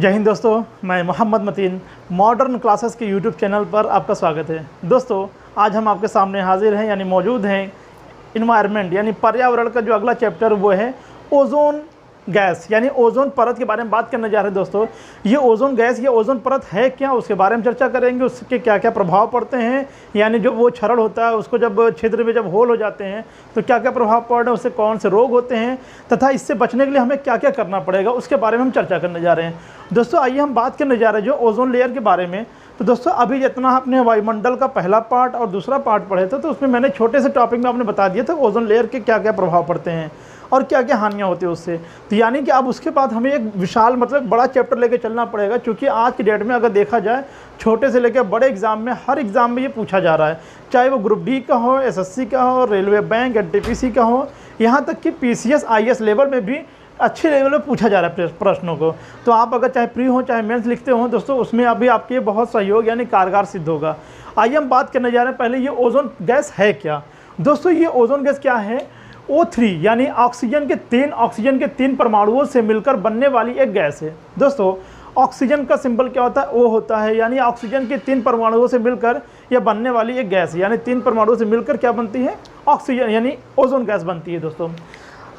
जय हिंद दोस्तों, मैं मोहम्मद मतीन मॉडर्न क्लासेस के यूट्यूब चैनल पर आपका स्वागत है। दोस्तों, आज हम आपके सामने हाजिर हैं यानी मौजूद हैं इन्वायरमेंट यानी पर्यावरण का जो अगला चैप्टर वो है ओजोन गैस यानी ओजोन परत के बारे में बात करने जा रहे हैं। दोस्तों, ये ओजोन गैस या ओजोन परत है क्या, उसके बारे में चर्चा करेंगे। उसके क्या क्या प्रभाव पड़ते हैं, यानी जो वो क्षरण होता है उसको जब छिद्र में जब होल हो जाते हैं तो क्या क्या प्रभाव पड़ रहे हैं, उससे कौन से रोग होते हैं तथा इससे बचने के लिए हमें क्या क्या करना पड़ेगा, उसके बारे में हम चर्चा करने जा रहे हैं। दोस्तों, आइए हम बात करने जा रहे हैं जो ओजोन लेयर के बारे में। तो दोस्तों, अभी जितना आपने वायुमंडल का पहला पार्ट और दूसरा पार्ट पढ़े थे तो उसमें मैंने छोटे से टॉपिक में आपने बता दिया था ओजोन लेयर के क्या क्या प्रभाव पड़ते हैं और क्या क्या हानियाँ होती है उससे। तो यानी कि अब उसके बाद हमें एक विशाल मतलब बड़ा चैप्टर लेके चलना पड़ेगा, क्योंकि आज की डेट में अगर देखा जाए छोटे से लेकर बड़े एग्जाम में हर एग्जाम में ये पूछा जा रहा है, चाहे वो ग्रुप डी का हो, एसएससी का हो, रेलवे बैंक, एनटीपीसी का हो, यहाँ तक कि पीसीएस आईएएस लेवल में भी अच्छे लेवल में पूछा जा रहा है प्रश्नों को। तो आप अगर चाहे प्री हो चाहे मेंस लिखते हो दोस्तों, उसमें अभी आपके बहुत सहयोग यानी कारगर सिद्ध होगा। आइए हम बात करने जा रहे हैं पहले ये ओजोन गैस है क्या। दोस्तों, ये ओजोन गैस क्या है? O3 यानी ऑक्सीजन के तीन परमाणुओं से मिलकर बनने वाली एक गैस है। दोस्तों, ऑक्सीजन का सिंबल क्या होता है? O होता है, यानी ऑक्सीजन के तीन परमाणुओं से मिलकर यह बनने वाली एक गैस है, यानी तीन परमाणुओं से मिलकर क्या बनती है? ऑक्सीजन यानी ओजोन गैस बनती है। दोस्तों,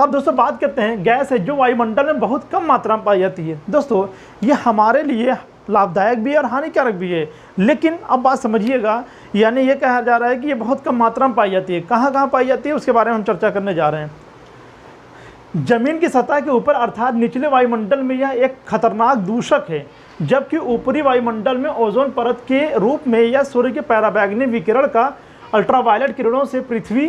अब दोस्तों बात करते हैं गैस है जो वायुमंडल में बहुत कम मात्रा में पाई जाती है। दोस्तों, ये हमारे लिए लाभदायक भी है और हानिकारक भी है, लेकिन अब बात समझिएगा, यानी ये कहा जा रहा है कि ये बहुत कम मात्रा में पाई जाती है। कहाँ कहाँ पाई जाती है उसके बारे में हम चर्चा करने जा रहे हैं। जमीन की सतह के ऊपर अर्थात निचले वायुमंडल में यह एक खतरनाक दूषक है, जबकि ऊपरी वायुमंडल में ओजोन परत के रूप में यह सूर्य के पराबैंगनी विकिरण का अल्ट्रावायलेट किरणों से पृथ्वी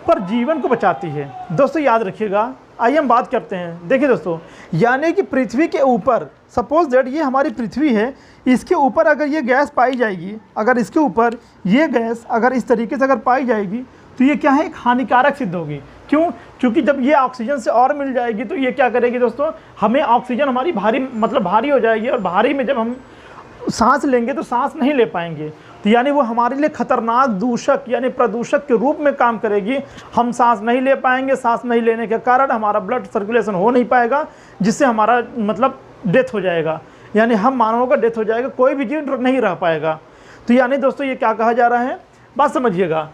पर जीवन को बचाती है। दोस्तों, याद रखिएगा। आइए हम बात करते हैं। देखिए दोस्तों, यानी कि पृथ्वी के ऊपर सपोज दैट ये हमारी पृथ्वी है, इसके ऊपर अगर ये गैस पाई जाएगी, अगर इसके ऊपर ये गैस अगर इस तरीके से अगर पाई जाएगी तो ये क्या है? एक हानिकारक सिद्ध होगी। क्यों? क्योंकि जब ये ऑक्सीजन से और मिल जाएगी तो ये क्या करेगी दोस्तों, हमें ऑक्सीजन हमारी भारी हो जाएगी, और भारी में जब हम सांस लेंगे तो सांस नहीं ले पाएंगे। तो यानी वो हमारे लिए खतरनाक दूषक यानी प्रदूषक के रूप में काम करेगी। हम सांस नहीं ले पाएंगे, सांस नहीं लेने के कारण हमारा ब्लड सर्कुलेशन हो नहीं पाएगा, जिससे हमारा मतलब डेथ हो जाएगा, यानी हम मानवों का डेथ हो जाएगा, कोई भी जीव नहीं रह पाएगा। तो यानी दोस्तों, ये क्या कहा जा रहा है, बात समझिएगा।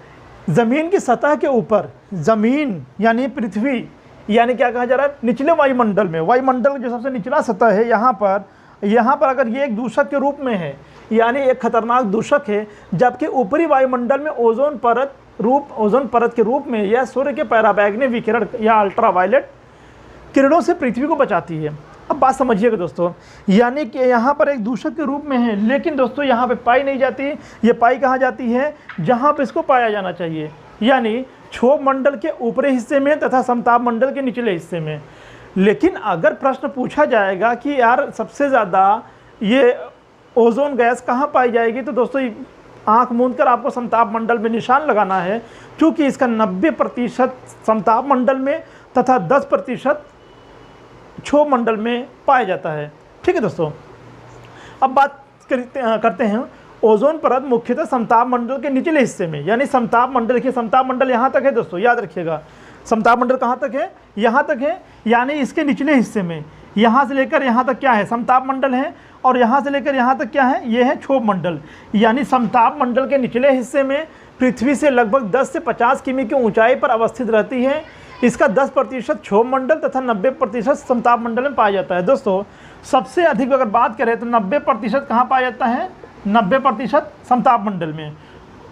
ज़मीन की सतह के ऊपर, ज़मीन यानी पृथ्वी, यानी क्या कहा जा रहा है? निचले वायुमंडल में, वायुमंडल जो सबसे निचला सतह है, यहाँ पर अगर ये एक दूषक के रूप में है, यानी एक खतरनाक दूषक है, जबकि ऊपरी वायुमंडल में ओजोन परत के रूप में यह सूर्य के पराबैंगनी विकिरण या अल्ट्रावायलेट किरणों से पृथ्वी को बचाती है। अब बात समझिएगा दोस्तों, यानी कि यहाँ पर एक दूषक के रूप में है, लेकिन दोस्तों यहाँ पे पाई नहीं जाती। ये पाई कहाँ जाती है? जहाँ पे इसको पाया जाना चाहिए, यानी क्षोभ मंडल के ऊपरी हिस्से में तथा समताप मंडल के निचले हिस्से में। लेकिन अगर प्रश्न पूछा जाएगा कि यार सबसे ज़्यादा ये ओजोन गैस कहाँ पाई जाएगी, तो दोस्तों आँख मूंद कर आपको समताप मंडल में निशान लगाना है, क्योंकि इसका 90% समताप मंडल में तथा 10% क्षोभ मंडल में पाया जाता है। ठीक है दोस्तों, अब बात करते हैं ओजोन परत मुख्यतः समताप मंडल के निचले हिस्से में, यानी समताप मंडल। देखिए, समताप मंडल यहाँ तक है दोस्तों, याद रखिएगा। समताप मंडल कहाँ तक है? यहाँ तक है, यानी इसके निचले हिस्से में, यहाँ से लेकर यहाँ तक क्या है? समताप मंडल है, और यहाँ से लेकर यहाँ तक क्या है? ये है क्षोभ मंडल। यानी समताप मंडल के निचले हिस्से में पृथ्वी से लगभग 10 से 50 किमी की ऊंचाई पर अवस्थित रहती है। इसका 10% क्षोभ मंडल तथा 90% समताप मंडल में पाया जाता है। दोस्तों, सबसे अधिक अगर बात करें तो 90% कहाँ पाया जाता है? 90% समताप मंडल में,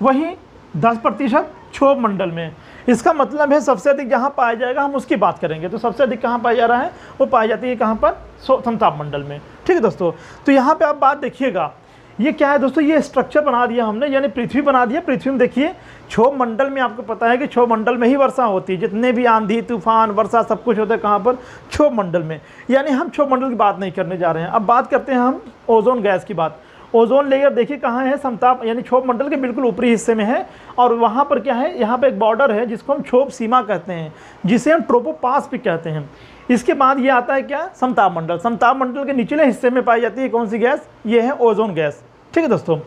वहीं 10% क्षोभ मंडल में। इसका मतलब है सबसे अधिक जहाँ पाया जाएगा हम उसकी बात करेंगे। तो सबसे अधिक कहाँ पाया जा रहा है? वो पाई जाती है कहाँ पर? समताप मंडल में। ठीक है दोस्तों, तो यहाँ पे आप बात देखिएगा, ये क्या है दोस्तों? ये स्ट्रक्चर बना दिया हमने, यानी पृथ्वी बना दिया। पृथ्वी में देखिए, क्षोभ मंडल में आपको पता है कि क्षोभ मंडल में ही वर्षा होती है, जितने भी आंधी तूफान वर्षा सब कुछ होता है कहाँ पर? क्षोभ मंडल में। यानी हम क्षोभ मंडल की बात नहीं करने जा रहे हैं। अब बात करते हैं हम ओजोन गैस की बात। ओजोन लेयर देखिए कहाँ है? समताप यानी क्षोभ मंडल के बिल्कुल ऊपरी हिस्से में है, और वहाँ पर क्या है? यहाँ पे एक बॉर्डर है जिसको हम क्षोभ सीमा कहते हैं, जिसे हम ट्रोपोपास भी कहते हैं। इसके बाद ये आता है क्या? समताप मंडल। समताप मंडल के निचले हिस्से में पाई जाती है कौन सी गैस? ये है ओजोन गैस। ठीक है दोस्तों,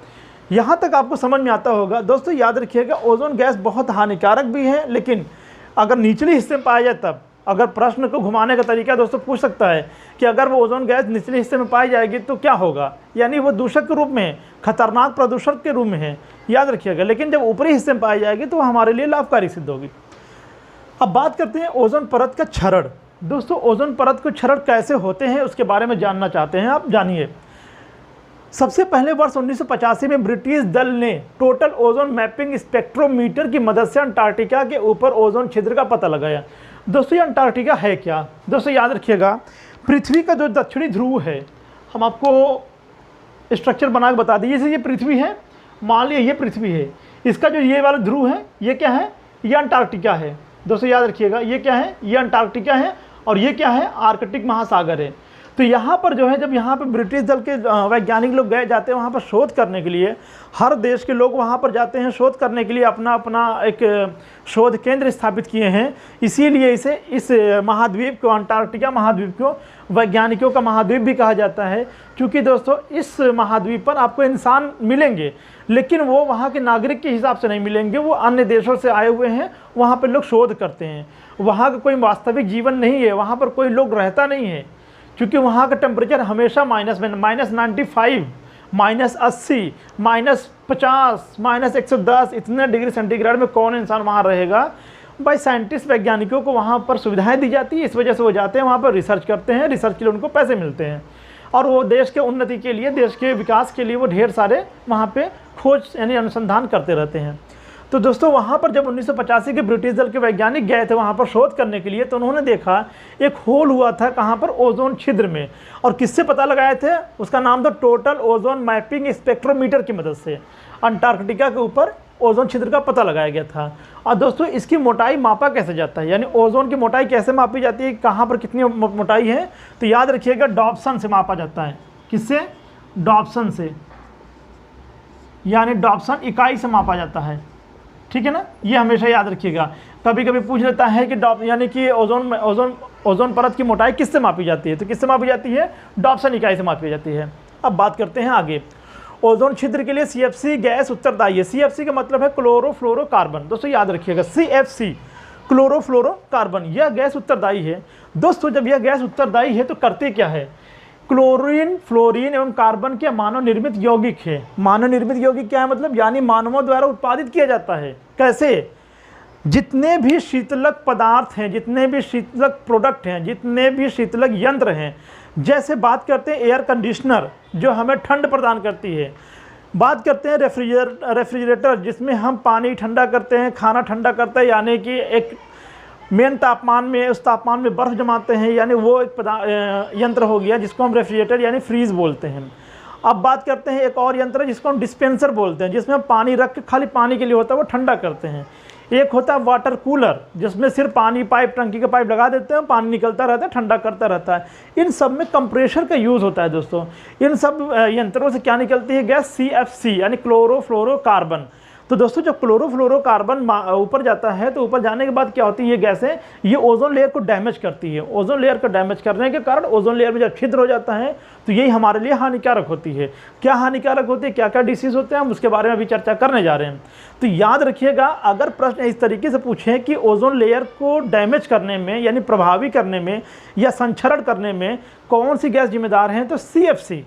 यहाँ तक आपको समझ में आता होगा। दोस्तों, याद रखिएगा, ओजोन गैस बहुत हानिकारक भी है, लेकिन अगर निचले हिस्से में पाया जाए तब, अगर प्रश्न को घुमाने का तरीका दोस्तों पूछ सकता है कि अगर वो ओजोन गैस निचले हिस्से में पाई जाएगी तो क्या होगा, यानी वो दूषक के रूप में है, खतरनाक प्रदूषक के रूप में है, याद रखिएगा। लेकिन जब ऊपरी हिस्से में पाई जाएगी तो वो हमारे लिए लाभकारी सिद्ध होगी। अब बात करते हैं ओजोन परत का क्षरण। दोस्तों ओजोन परत के क्षरण कैसे होते हैं उसके बारे में जानना चाहते हैं आप, जानिए। सबसे पहले वर्ष 1985 में ब्रिटिश दल ने टोटल ओजोन मैपिंग स्पेक्ट्रोमीटर की मदद से अंटार्कटिका के ऊपर ओजोन छिद्र का पता लगाया। दोस्तों ये अंटार्कटिका है क्या? दोस्तों याद रखिएगा, पृथ्वी का जो दक्षिणी ध्रुव है, हम आपको स्ट्रक्चर बना के बता दीजिए। जैसे ये पृथ्वी है, मान लीजिए ये पृथ्वी है, इसका जो ये वाला ध्रुव है ये क्या है? ये अंटार्कटिका है। दोस्तों याद रखिएगा, ये क्या है? ये अंटार्कटिका है और ये क्या है? आर्कटिक महासागर है। तो यहाँ पर जो है, जब यहाँ पर ब्रिटिश दल के वैज्ञानिक लोग गए जाते हैं वहाँ पर शोध करने के लिए, हर देश के लोग वहाँ पर जाते हैं शोध करने के लिए, अपना अपना एक शोध केंद्र स्थापित किए हैं। इसीलिए इसे इस महाद्वीप को, अंटार्कटिका महाद्वीप को वैज्ञानिकों का महाद्वीप भी कहा जाता है। क्योंकि दोस्तों इस महाद्वीप पर आपको इंसान मिलेंगे, लेकिन वो वहाँ के नागरिक के हिसाब से नहीं मिलेंगे, वो अन्य देशों से आए हुए हैं, वहाँ पर लोग शोध करते हैं। वहाँ का कोई वास्तविक जीवन नहीं है, वहाँ पर कोई लोग रहता नहीं है, क्योंकि वहाँ का टेम्परेचर हमेशा -95, -80, -50, -110 इतने डिग्री सेंटीग्रेड में कौन इंसान वहाँ रहेगा। भाई साइंटिस्ट वैज्ञानिकों को वहाँ पर सुविधाएं दी जाती है, इस वजह से वो जाते हैं वहाँ पर, रिसर्च करते हैं, रिसर्च के लिए उनको पैसे मिलते हैं और वो देश के उन्नति के लिए, देश के विकास के लिए वो ढेर सारे वहाँ पे खोज यानी अनुसंधान करते रहते हैं। तो दोस्तों वहाँ पर जब 1985 के ब्रिटिश दल के वैज्ञानिक गए थे वहाँ पर शोध करने के लिए, तो उन्होंने देखा एक होल हुआ था कहाँ पर? ओजोन छिद्र में। और किससे पता लगाए थे? उसका नाम था टोटल ओजोन मैपिंग स्पेक्ट्रोमीटर की मदद से अंटार्कटिका के ऊपर ओजोन छिद्र का पता लगाया गया था। और दोस्तों इसकी मोटाई मापा कैसे जाता है, यानी ओजोन की मोटाई कैसे मापी जाती है, कहाँ पर कितनी मोटाई है? तो याद रखिएगा, डॉप्सन से मापा जाता है। किससे? डॉप्सन से, यानी डॉप्सन इकाई से मापा जाता है। ठीक है ना, ये हमेशा याद रखिएगा। कभी कभी पूछ लेता है कि यानी कि ओजोन परत की मोटाई किससे मापी जाती है? तो किससे मापी जाती है? डॉप्सन इकाई से मापी जाती है। अब बात करते हैं आगे। ओजोन छिद्र के लिए CFC गैस उत्तरदायी है। CFC का मतलब है क्लोरोफ्लोरोकार्बन। दोस्तों याद रखिएगा, CFC क्लोरोफ्लोरोकार्बन, यह गैस उत्तरदायी है। दोस्तों जब यह गैस उत्तरदायी है तो करते क्या है? क्लोरीन, फ्लोरीन एवं कार्बन के मानव निर्मित यौगिक है। मानव निर्मित यौगिक क्या है? मतलब यानी मानवों द्वारा उत्पादित किया जाता है। कैसे? जितने भी शीतलक पदार्थ हैं, जितने भी शीतलक प्रोडक्ट हैं, जितने भी शीतलक यंत्र हैं, जैसे बात करते हैं एयर कंडीशनर जो हमें ठंड प्रदान करती है, बात करते हैं रेफ्रिजरेटर जिसमें हम पानी ठंडा करते हैं, खाना ठंडा करते हैं, यानी कि एक मेन तापमान में, उस तापमान में बर्फ़ जमाते हैं, यानी वो एक यंत्र हो गया जिसको हम रेफ्रिजरेटर यानी फ्रीज बोलते हैं। अब बात करते हैं एक और यंत्र जिसको हम डिस्पेंसर बोलते हैं, जिसमें हम पानी रख के खाली पानी के लिए होता है वो ठंडा करते हैं। एक होता है वाटर कूलर जिसमें सिर्फ पानी पाइप, टंकी का पाइप लगा देते हैं, पानी निकलता रहता है, ठंडा करता रहता है। इन सब में कंप्रेशर का यूज़ होता है दोस्तों। इन सब यंत्रों से क्या निकलती है? गैस CFC यानी क्लोरोफ्लोरोकार्बन। तो दोस्तों जब क्लोरोफ्लोरोकार्बन ऊपर जाता है तो ऊपर जाने के बाद क्या होती है? ये गैसें ये ओजोन लेयर को डैमेज करती है। ओजोन लेयर को डैमेज करने के कारण ओजोन लेयर में जब छिद्र हो जाता है तो यही हमारे लिए हानिकारक होती है। क्या हानिकारक होती है, क्या क्या डिसीज़ होते हैं, हम उसके बारे में अभी चर्चा करने जा रहे हैं। तो याद रखिएगा, अगर प्रश्न इस तरीके से पूछें कि ओजोन लेयर को डैमेज करने में यानी प्रभावी करने में या संक्षरण करने में कौन सी गैस जिम्मेदार है, तो CFC।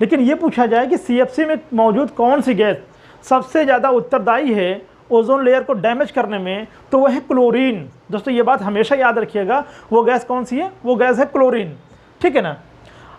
लेकिन ये पूछा जाए कि CFC में मौजूद कौन सी गैस सबसे ज़्यादा उत्तरदायी है ओजोन लेयर को डैमेज करने में, तो वह है क्लोरीन। दोस्तों ये बात हमेशा याद रखिएगा, वो गैस कौन सी है? वो गैस है क्लोरीन। ठीक है ना।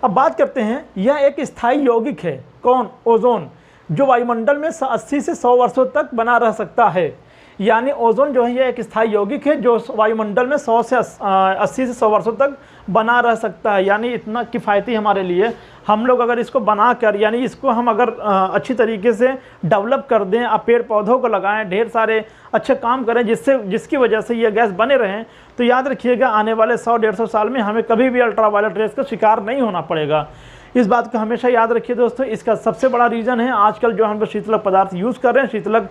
अब बात करते हैं, यह एक स्थायी यौगिक है। कौन? ओजोन, जो वायुमंडल में 80 से 100 वर्षों तक बना रह सकता है। यानी ओजोन जो है यह एक स्थायी यौगिक है जो वायुमंडल में 100 से 80 से 100 वर्षों तक बना रह सकता है। यानी इतना किफ़ायती हमारे लिए, हम लोग अगर इसको बना कर यानी इसको हम अगर अच्छी तरीके से डेवलप कर दें, आप पेड़ पौधों को लगाएं, ढेर सारे अच्छे काम करें जिसकी वजह से ये गैस बने रहें, तो याद रखिएगा आने वाले 100-150 साल में हमें कभी भी अल्ट्रावायलेट रेस का शिकार नहीं होना पड़ेगा। इस बात को हमेशा याद रखिए दोस्तों। इसका सबसे बड़ा रीज़न है आजकल जो हम लोग शीतलक पदार्थ यूज़ कर रहे हैं, शीतलक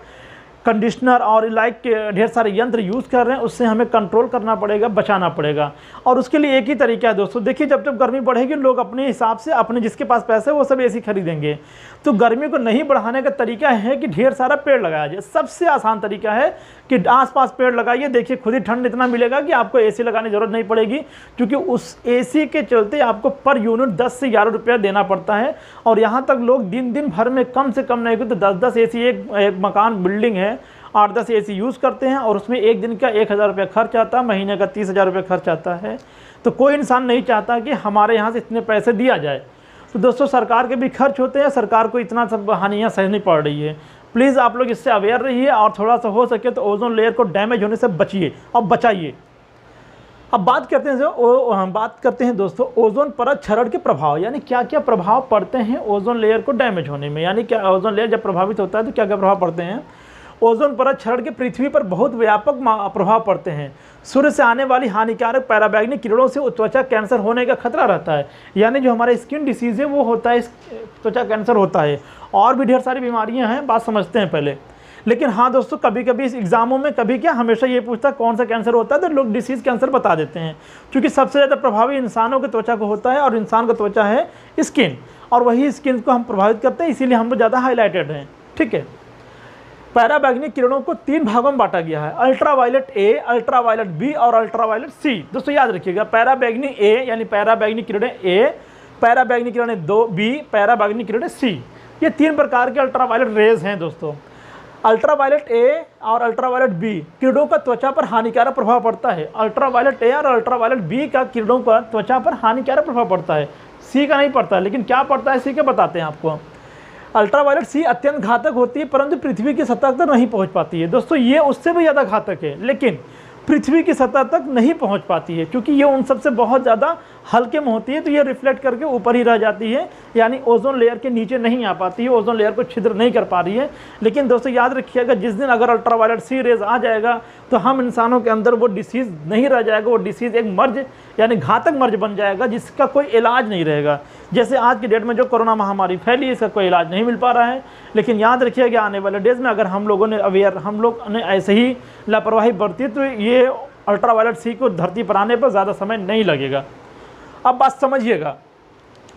कंडीशनर और लाइक के ढेर सारे यंत्र यूज़ कर रहे हैं, उससे हमें कंट्रोल करना पड़ेगा, बचाना पड़ेगा। और उसके लिए एक ही तरीका है दोस्तों, देखिए जब जब गर्मी बढ़ेगी लोग अपने हिसाब से, अपने जिसके पास पैसे वो सब एसी खरीदेंगे। तो गर्मी को नहीं बढ़ाने का तरीका है कि ढेर सारा पेड़ लगाया जाए। सबसे आसान तरीका है कि आसपास पेड़ लगाइए, देखिए खुद ही ठंड इतना मिलेगा कि आपको एसी लगाने की जरूरत नहीं पड़ेगी, क्योंकि उस एसी के चलते आपको पर यूनिट 10 से 11 रुपया देना पड़ता है। और यहाँ तक लोग दिन भर में कम से कम नहीं तो 10-10 एसी, एक मकान बिल्डिंग है 8-10 एसी यूज़ करते हैं, और उसमें एक दिन का 1000 रुपया खर्च आता है, महीने का 30,000 रुपया खर्च आता है। तो कोई इंसान नहीं चाहता कि हमारे यहाँ से इतने पैसे दिया जाए। तो दोस्तों सरकार के भी खर्च होते हैं, सरकार को इतना सब हानियाँ सहनी पड़ रही है। प्लीज़ आप लोग इससे अवेयर रहिए, और थोड़ा सा हो सके तो ओजोन लेयर को डैमेज होने से बचिए और बचाइए। अब बात करते हैं दोस्तों ओजोन परत क्षरण के प्रभाव, यानी क्या क्या प्रभाव पड़ते हैं ओजोन लेयर को डैमेज होने में, यानी क्या ओजोन लेयर जब प्रभावित होता है तो क्या क्या प्रभाव पड़ते हैं। ओजोन परत क्षरण के पृथ्वी पर बहुत व्यापक प्रभाव पड़ते हैं। सूर्य से आने वाली हानिकारक पैराबैंगनी किरणों से त्वचा कैंसर होने का खतरा रहता है, यानी जो हमारा स्किन डिसीज है वो होता है, त्वचा कैंसर होता है। और भी ढेर सारी बीमारियां हैं, बात समझते हैं पहले। लेकिन हाँ दोस्तों, कभी कभी इस एग्जामों में कभी क्या हमेशा ये पूछता है कौन सा कैंसर होता है, तो लोग डिसीज़ कैंसर बता देते हैं, क्योंकि सबसे ज़्यादा प्रभावी इंसानों की त्वचा को होता है, और इंसान का त्वचा है स्किन, और वही स्किन को हम प्रभावित करते हैं, इसीलिए हम लोग ज़्यादा हाईलाइटेड हैं। ठीक है, पैराबैंगनी किरणों को 3 भागों में बांटा गया है, अल्ट्रावायलेट ए, अल्ट्रावायलेट बी और अल्ट्रावायलेट सी। दोस्तों याद रखिएगा, पैराबैंगनी ए यानी पैराबैंगनी किरणें ए, पैराबैंगनी किरणें 2 बी, पैराबैंगनी किरणें सी। ये 3 प्रकार के अल्ट्रावायलेट रेज हैं दोस्तों। अल्ट्रावायलेट ए और अल्ट्रावायलेट बी किरणों का त्वचा पर हानिकारक प्रभाव पड़ता है। अल्ट्रावायलेट ए और अल्ट्रावायलेट बी का किरणों का त्वचा पर हानिकारक प्रभाव पड़ता है, सी का नहीं पड़ता है। लेकिन क्या पड़ता है सी के बताते हैं आपको। अल्ट्रावायलेट सी अत्यंत घातक होती है, परंतु पृथ्वी की सतह तक नहीं पहुंच पाती है। दोस्तों ये उससे भी ज़्यादा घातक है, लेकिन पृथ्वी की सतह तक नहीं पहुंच पाती है, क्योंकि ये उन सबसे बहुत ज़्यादा हल्के में होती है, तो ये रिफ्लेक्ट करके ऊपर ही रह जाती है, यानी ओजोन लेयर के नीचे नहीं आ पाती है, ओजोन लेयर को छिद्र नहीं कर पा रही है। लेकिन दोस्तों याद रखिएगा, जिस दिन अगर अल्ट्रावायलेट सी रेज आ जाएगा तो हम इंसानों के अंदर वो डिसीज़ नहीं रह जाएगा, वो डिसीज़ एक मर्ज यानी घातक मर्ज बन जाएगा, जिसका कोई इलाज नहीं रहेगा। जैसे आज की डेट में जो कोरोना महामारी फैली, इसका कोई इलाज नहीं मिल पा रहा है। लेकिन याद रखिएगा, आने वाले डेज में अगर हम लोगों ने ऐसे ही लापरवाही बरती तो ये अल्ट्रावायलेट सी को धरती पर आने पर ज़्यादा समय नहीं लगेगा। अब बात समझिएगा,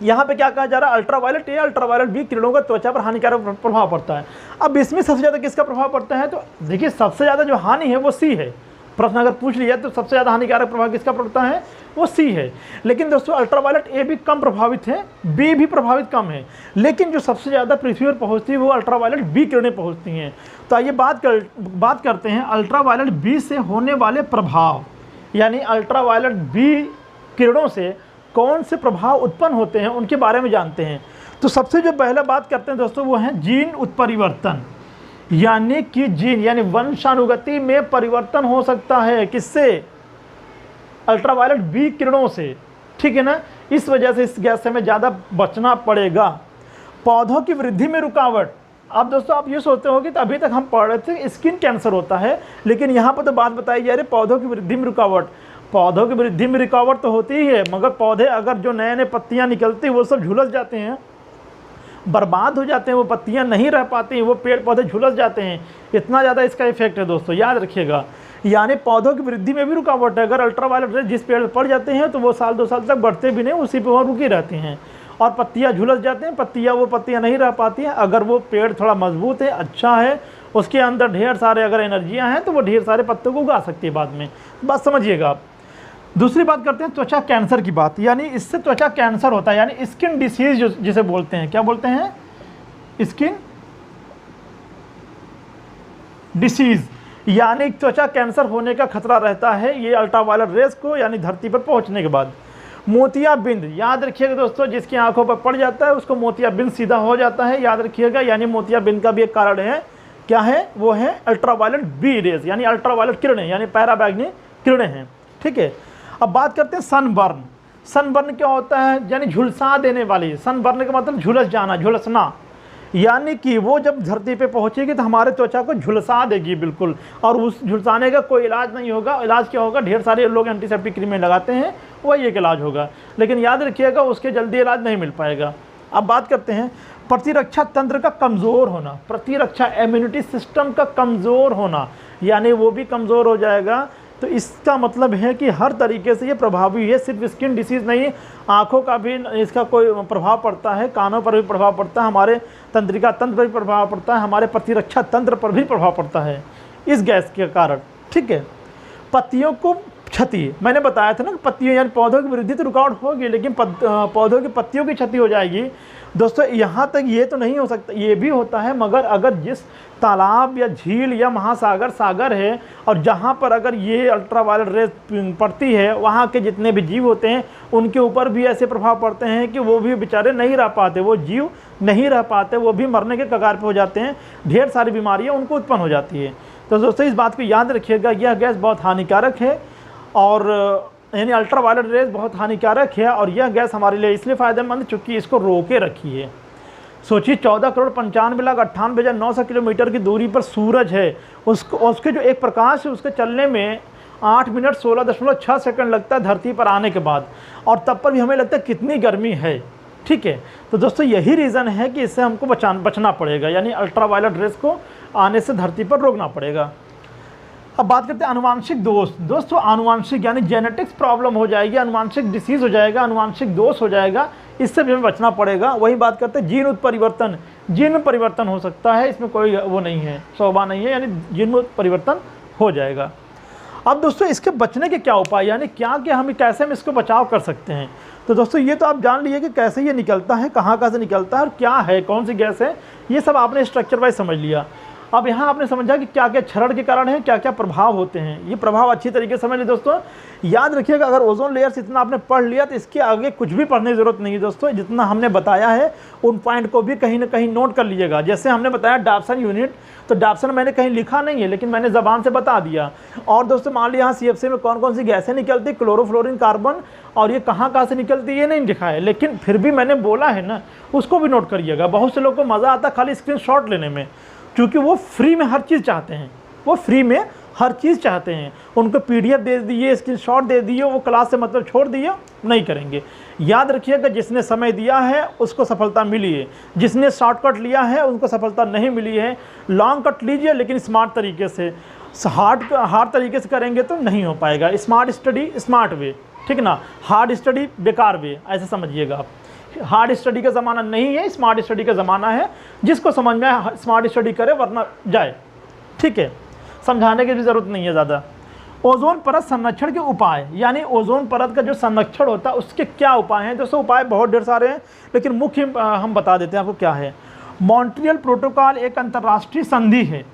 यहाँ पे क्या कहा जा रहा है, अल्ट्रावायलेट ए, अल्ट्रावायलेट बी किरणों का त्वचा पर हानिकारक प्रभाव पड़ता है। अब इसमें सबसे ज़्यादा किसका प्रभाव पड़ता है, तो देखिए सबसे ज़्यादा जो हानि है वो सी है। प्रश्न अगर पूछ लिया तो सबसे ज़्यादा हानिकारक प्रभाव किसका पड़ता है, वो सी है। लेकिन दोस्तों अल्ट्रावायलेट ए भी कम प्रभावित है, बी भी प्रभावित कम है, लेकिन जो सबसे ज़्यादा पृथ्वी पर पहुँचती है वो अल्ट्रावायलेट बी किरणें पहुँचती हैं। तो आइए बात करते हैं अल्ट्रावायलेट बी से होने वाले प्रभाव, यानी अल्ट्रावायलेट बी किरणों से कौन से प्रभाव उत्पन्न होते हैं उनके बारे में जानते हैं। तो सबसे जो पहला बात करते हैं दोस्तों वो है जीन उत्परिवर्तन, यानी कि जीन यानी वंशानुगति में परिवर्तन हो सकता है, किससे, अल्ट्रावायलेट बी किरणों से। ठीक है ना, इस वजह से इस गैस से हमें ज़्यादा बचना पड़ेगा। पौधों की वृद्धि में रुकावट, अब दोस्तों आप ये सोचते हो कि तो अभी तक हम पढ़ रहे थे स्किन कैंसर होता है, लेकिन यहाँ पर तो बात बताई जा रही है पौधों की वृद्धि में रुकावट। पौधों की वृद्धि में रुकावट तो होती ही है, मगर पौधे अगर जो नए नए पत्तियाँ निकलती हैं वो सब झुलस जाते हैं, बर्बाद हो जाते हैं, वो पत्तियाँ नहीं रह पाती हैं, वो पेड़ पौधे झुलस जाते हैं। इतना ज़्यादा इसका इफेक्ट है दोस्तों, याद रखिएगा। यानी पौधों की वृद्धि में भी रुकावट है। अगर अल्ट्रावायलेट रेज जिस पेड़ पर पड़ जाते हैं तो वो 1-2 साल तक बढ़ते भी नहीं, उसी पर वो रुकी रहती हैं, और पत्तियाँ झुलस जाते हैं, पत्तियाँ नहीं रह पाती हैं। अगर वो पेड़ थोड़ा मजबूत है, अच्छा है, उसके अंदर ढेर सारे अगर एनर्जियाँ हैं तो वो ढेर सारे पत्तों को उगा सकती है बाद में। बात समझिएगा आप। दूसरी बात करते हैं त्वचा कैंसर की बात, यानी इससे त्वचा कैंसर होता है, यानी स्किन डिसीज जिसे बोलते हैं, क्या बोलते हैं, स्किन डिसीज, यानी त्वचा कैंसर होने का खतरा रहता है ये अल्ट्रावायलेट रेज को यानी धरती पर पहुंचने के बाद। मोतियाबिंद, याद रखिएगा दोस्तों, जिसकी आंखों पर पड़ जाता है उसको मोतियाबिंद सीधा हो जाता है, याद रखिएगा। यानी मोतियाबिंद का भी एक कारण है, क्या है, वो है अल्ट्रावायलेट बी रेज, यानी अल्ट्रावायलेट किरणें, यानी पैराबैंगनी किरणें हैं। ठीक है, अब बात करते हैं सनबर्न। सनबर्न क्या होता है, यानी झुलसा देने वाली। सनबर्न का मतलब झुलस जाना, झुलसना, यानी कि वो जब धरती पे पहुंचेगी तो हमारे त्वचा को झुलसा देगी बिल्कुल, और उस झुलसाने का कोई इलाज नहीं होगा। इलाज क्या होगा, ढेर सारे लोग एंटीसेप्टिक क्रीमें लगाते हैं, वही एक इलाज होगा, लेकिन याद रखिएगा उसके जल्दी इलाज नहीं मिल पाएगा। अब बात करते हैं प्रतिरक्षा तंत्र का कमज़ोर होना, प्रतिरक्षा इम्यूनिटी सिस्टम का कमज़ोर होना, यानी वो भी कमज़ोर हो जाएगा। तो इसका मतलब है कि हर तरीके से ये प्रभावी है, सिर्फ स्किन डिसीज़ नहीं, आँखों का भी इसका कोई प्रभाव पड़ता है, कानों पर भी प्रभाव पड़ता है, हमारे तंत्रिका तंत्र पर भी प्रभाव पड़ता है, हमारे प्रतिरक्षा तंत्र पर भी प्रभाव पड़ता है इस गैस के कारण। ठीक है, पत्तियों को क्षति, मैंने बताया था ना कि पत्तियों यानी पौधों की वृद्धि तो रुकावट होगी, लेकिन पौधों की पत्तियों की क्षति हो जाएगी। दोस्तों यहाँ तक ये तो नहीं हो सकता, ये भी होता है, मगर अगर जिस तालाब या झील या महासागर सागर है और जहाँ पर अगर ये अल्ट्रावायलेट रेज पड़ती है, वहाँ के जितने भी जीव होते हैं उनके ऊपर भी ऐसे प्रभाव पड़ते हैं कि वो भी बेचारे नहीं रह पाते, वो जीव नहीं रह पाते, वो भी मरने के कगार पे हो जाते हैं, ढेर सारी बीमारियाँ उनको उत्पन्न हो जाती है। तो दोस्तों इस बात को याद रखिएगा, यह गैस बहुत हानिकारक है और यानी अल्ट्रावायलेट रेज बहुत हानिकारक है, और यह गैस हमारे लिए इसलिए फ़ायदेमंद चूँकि इसको रोके रखी है। सोचिए 14,95,98,900 किलोमीटर की दूरी पर सूरज है, उसके जो एक प्रकाश है उसके चलने में 8 मिनट 16.6 सेकंड लगता है धरती पर आने के बाद, और तब पर भी हमें लगता है कितनी गर्मी है। ठीक है, तो दोस्तों यही रीज़न है कि इससे हमको बचना पड़ेगा, यानी अल्ट्रावायलेट रेज को आने से धरती पर रोकना पड़ेगा। अब बात करते हैं अनुवांशिक दोष। दोस्तों आनुवांशिक यानी जेनेटिक्स प्रॉब्लम हो जाएगी, अनुवांशिक डिसीज़ हो जाएगा, अनुवांशिक दोष हो जाएगा, इससे भी हमें बचना पड़ेगा। वही बात करते हैं जीन उत्परिवर्तन, जीन में परिवर्तन हो सकता है, इसमें कोई वो नहीं है, शोभा नहीं है, यानी जीन में परिवर्तन हो जाएगा। अब दोस्तों इसके बचने के क्या उपाय, यानी क्या हम कैसे हम इसको बचाव कर सकते हैं। तो दोस्तों ये तो आप जान लिए कि कैसे ये निकलता है, कहाँ से निकलता है और क्या है, कौन सी गैस है, ये सब आपने स्ट्रक्चर वाइज समझ लिया। अब यहाँ आपने समझा कि क्या क्या क्षरण के कारण है, क्या क्या प्रभाव होते हैं, ये प्रभाव अच्छी तरीके से समझ लीजिए। दोस्तों याद रखिएगा, अगर ओजोन लेयर्स इतना आपने पढ़ लिया तो इसके आगे कुछ भी पढ़ने की ज़रूरत नहीं है। दोस्तों जितना हमने बताया है उन पॉइंट को भी कहीं ना कहीं नोट कर लीजिएगा। जैसे हमने बताया डाप्सन यूनिट, तो डाप्सन मैंने कहीं लिखा नहीं है, लेकिन मैंने ज़बान से बता दिया। और दोस्तों मान लिया यहाँ CFC में कौन कौन सी गैसें निकलती, क्लोरोफ्लोरिन, कार्बन, और ये कहाँ से निकलती है ये नहीं लिखा है, लेकिन फिर भी मैंने बोला है ना, उसको भी नोट करिएगा। बहुत से लोगों को मज़ा आता खाली स्क्रीनशॉट लेने में, क्योंकि वो फ्री में हर चीज़ चाहते हैं, वो फ्री में हर चीज़ चाहते हैं। उनको PDF दे दिए, स्क्रीनशॉट दे दिए, वो क्लास से मतलब छोड़ दिए, नहीं करेंगे। याद रखिएगा जिसने समय दिया है उसको सफलता मिली है, जिसने शॉर्टकट लिया है उनको सफलता नहीं मिली है। लॉन्ग कट लीजिए लेकिन स्मार्ट तरीके से, हार्ड तरीके से करेंगे तो नहीं हो पाएगा। स्मार्ट स्टडी स्मार्ट वे, ठीक ना, हार्ड स्टडी बेकार वे, ऐसे समझिएगा आप। हार्ड स्टडी का ज़माना नहीं है, स्मार्ट स्टडी का ज़माना है। जिसको समझ में आए स्मार्ट स्टडी करे, वरना जाए। ठीक है, समझाने की भी ज़रूरत नहीं है ज़्यादा। ओजोन परत संरक्षण के उपाय, यानी ओजोन परत का जो संरक्षण होता है उसके क्या उपाय हैं। दोस्तों उपाय बहुत ढेर सारे हैं, लेकिन मुख्य हम बता देते हैं आपको क्या है। मॉन्ट्रियल प्रोटोकॉल एक अंतर्राष्ट्रीय संधि है।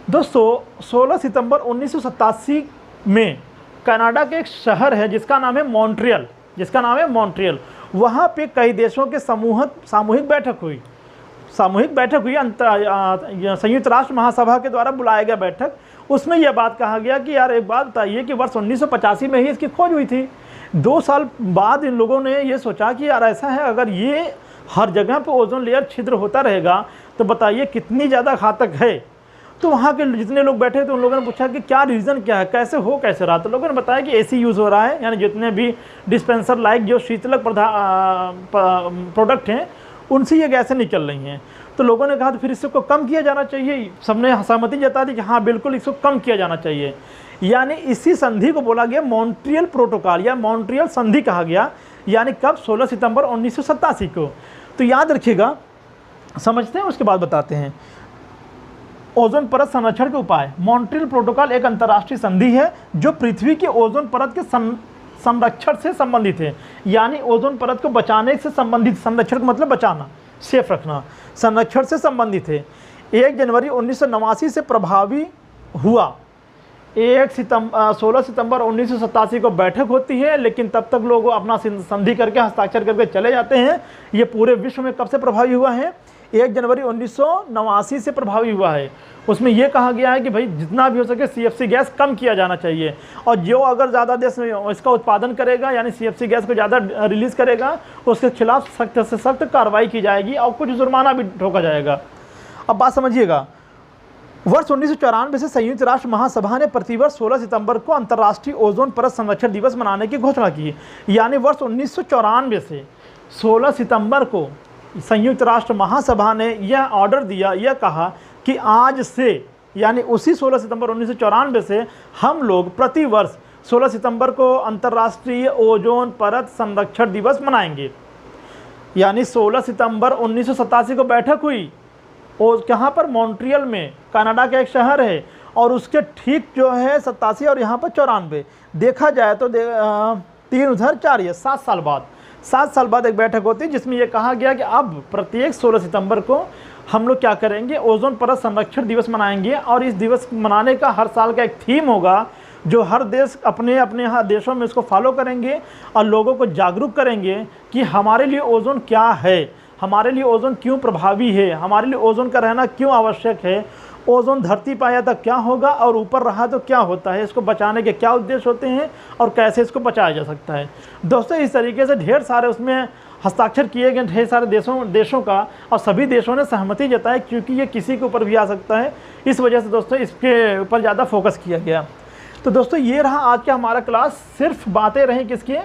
दोस्तों 16 सितंबर 1987 में कनाडा के एक शहर है जिसका नाम है मॉन्ट्रियल, वहाँ पे कई देशों के सामूहिक बैठक हुई, संयुक्त राष्ट्र महासभा के द्वारा बुलाया गया बैठक। उसमें यह बात कहा गया कि यार एक बात बताइए कि वर्ष 1985 में ही इसकी खोज हुई थी। 2 साल बाद इन लोगों ने ये सोचा कि यार ऐसा है, अगर ये हर जगह पे ओजोन लेयर छिद्र होता रहेगा तो बताइए कितनी ज़्यादा घातक है। तो वहाँ के जितने लोग बैठे थे उन लोगों ने पूछा कि क्या रीज़न क्या है, कैसे रहा। तो लोगों ने बताया कि AC यूज़ हो रहा है, यानी जितने भी डिस्पेंसर लाइक जो शीतलक प्रोडक्ट हैं उनसे ये गैसें निकल रही हैं। तो लोगों ने कहा तो फिर इसको कम किया जाना चाहिए। सबने सहमति जता दी कि हाँ बिल्कुल इसको कम किया जाना चाहिए। यानी इसी संधि को बोला गया मॉन्ट्रियल प्रोटोकॉल या मॉन्ट्रियल संधि कहा गया, यानी कब 16 सितंबर 1987 को। तो याद रखिएगा, समझते हैं उसके बाद बताते हैं। ओजोन परत संरक्षण के उपाय। मॉन्ट्रियल प्रोटोकॉल एक अंतर्राष्ट्रीय संधि है जो पृथ्वी के ओजोन परत के संरक्षण से संबंधित है, यानी ओजोन परत को बचाने से संबंधित। संरक्षण का मतलब बचाना, सेफ रखना, संरक्षण से संबंधित है। 1 जनवरी 1989 से प्रभावी हुआ। 16 सितंबर 1987 को बैठक होती है, लेकिन तब तक लोग अपना संधि करके हस्ताक्षर करके चले जाते हैं। ये पूरे विश्व में कब से प्रभावी हुआ है? 1 जनवरी 1989 से प्रभावी हुआ है। उसमें यह कहा गया है कि भाई जितना भी हो सके CFC गैस कम किया जाना चाहिए, और जो अगर ज़्यादा देश इसका उत्पादन करेगा यानी CFC गैस को ज़्यादा रिलीज़ करेगा उसके खिलाफ सख्त से सख्त कार्रवाई की जाएगी और कुछ जुर्माना भी ठोका जाएगा। अब बात समझिएगा, वर्ष 1994 से संयुक्त राष्ट्र महासभा ने प्रतिवर्ष 16 सितंबर को अंतर्राष्ट्रीय ओजोन परत संरक्षण दिवस मनाने की घोषणा की। यानी वर्ष 1994 से 16 सितंबर को संयुक्त राष्ट्र महासभा ने यह ऑर्डर दिया, यह कहा कि आज से यानी उसी 16 सितंबर 1994 से हम लोग प्रतिवर्ष 16 सितंबर को अंतर्राष्ट्रीय ओजोन परत संरक्षण दिवस मनाएंगे। यानी 16 सितंबर 1987 को बैठक हुई और कहाँ पर, मॉन्ट्रियल में, कनाडा का एक शहर है, और उसके ठीक जो है 87 और यहाँ पर 94, देखा जाए तो 3 उधर 4 ये 7 साल बाद एक बैठक होती है जिसमें यह कहा गया कि अब प्रत्येक 16 सितंबर को हम लोग क्या करेंगे, ओजोन परत संरक्षण दिवस मनाएंगे। और इस दिवस मनाने का हर साल का एक थीम होगा जो हर देश अपने अपने यहाँ देशों में इसको फॉलो करेंगे और लोगों को जागरूक करेंगे कि हमारे लिए ओजोन क्या है, हमारे लिए ओजोन क्यों प्रभावी है, हमारे लिए ओजोन का रहना क्यों आवश्यक है, ओजोन धरती पर आया तो क्या होगा और ऊपर रहा तो क्या होता है, इसको बचाने के क्या उद्देश्य होते हैं और कैसे इसको बचाया जा सकता है। दोस्तों इस तरीके से ढेर सारे उसमें हस्ताक्षर किए गए ढेर सारे देशों का, और सभी देशों ने सहमति जताई क्योंकि ये किसी के ऊपर भी आ सकता है। इस वजह से दोस्तों इसके ऊपर ज़्यादा फोकस किया गया। तो दोस्तों ये रहा आज का हमारा क्लास, सिर्फ बातें रहीं किसके,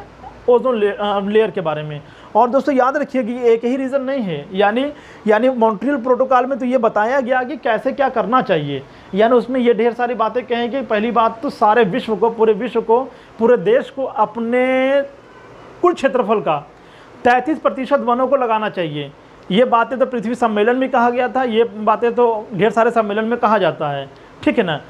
ओजोन लेयर के बारे में। और दोस्तों याद रखिए कि एक ही रीज़न नहीं है, यानी मॉन्ट्रियल प्रोटोकॉल में तो ये बताया गया कि कैसे क्या करना चाहिए, यानी उसमें ये ढेर सारी बातें कहें कि पहली बात तो सारे विश्व को, पूरे विश्व को, पूरे देश को अपने कुल क्षेत्रफल का 33% वनों को लगाना चाहिए। ये बातें तो पृथ्वी सम्मेलन में कहा गया था, ये बातें तो ढेर सारे सम्मेलन में कहा जाता है, ठीक है ना।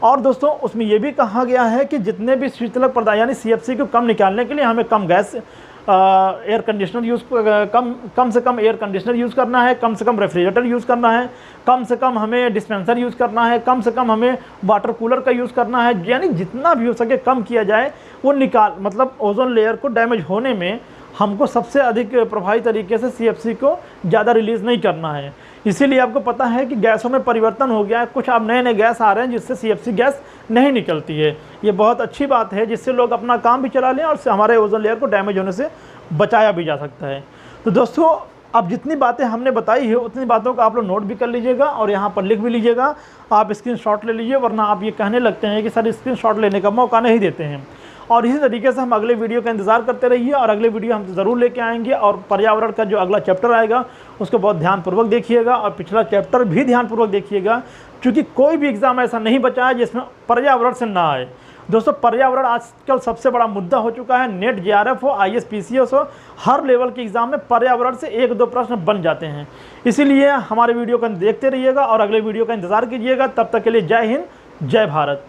और दोस्तों उसमें यह भी कहा गया है कि जितने भी शीतलक पदार्थ यानी CFC को कम निकालने के लिए हमें कम गैस एयर कंडीशनर कम से कम एयर कंडीशनर यूज़ करना है, कम से कम रेफ्रिजरेटर यूज़ करना है, कम से कम हमें डिस्पेंसर यूज़ करना है, कम से कम हमें वाटर कूलर का यूज़ करना है। यानी जितना भी हो सके कम किया जाए वो मतलब ओजोन लेयर को डैमेज होने में हमको सबसे अधिक प्रभावी तरीके से CFC को ज़्यादा रिलीज़ नहीं करना है। इसीलिए आपको पता है कि गैसों में परिवर्तन हो गया है, कुछ अब नए गैस आ रहे हैं जिससे CFC गैस नहीं निकलती है। ये बहुत अच्छी बात है जिससे लोग अपना काम भी चला लें और हमारे ओजोन लेयर को डैमेज होने से बचाया भी जा सकता है। तो दोस्तों अब जितनी बातें हमने बताई है उतनी बातों का आप लोग नोट भी कर लीजिएगा और यहाँ पर लिख भी लीजिएगा। आप स्क्रीनशॉट ले लीजिए, वरना आप ये कहने लगते हैं कि सर स्क्रीनशॉट लेने का मौका नहीं देते हैं। और इसी तरीके से हम अगले वीडियो का इंतज़ार करते रहिए और अगले वीडियो हम ज़रूर लेके आएंगे। और पर्यावरण का जो अगला चैप्टर आएगा उसको बहुत ध्यानपूर्वक देखिएगा और पिछला चैप्टर भी ध्यानपूर्वक देखिएगा, क्योंकि कोई भी एग्ज़ाम ऐसा नहीं बचा है जिसमें पर्यावरण से ना आए। दोस्तों पर्यावरण आजकल सबसे बड़ा मुद्दा हो चुका है। नेट JRF हो, IAS PCS हो, हर लेवल के एग्ज़ाम में पर्यावरण से 1-2 प्रश्न बन जाते हैं। इसीलिए हमारे वीडियो को देखते रहिएगा और अगले वीडियो का इंतज़ार कीजिएगा। तब तक के लिए जय हिंद, जय भारत।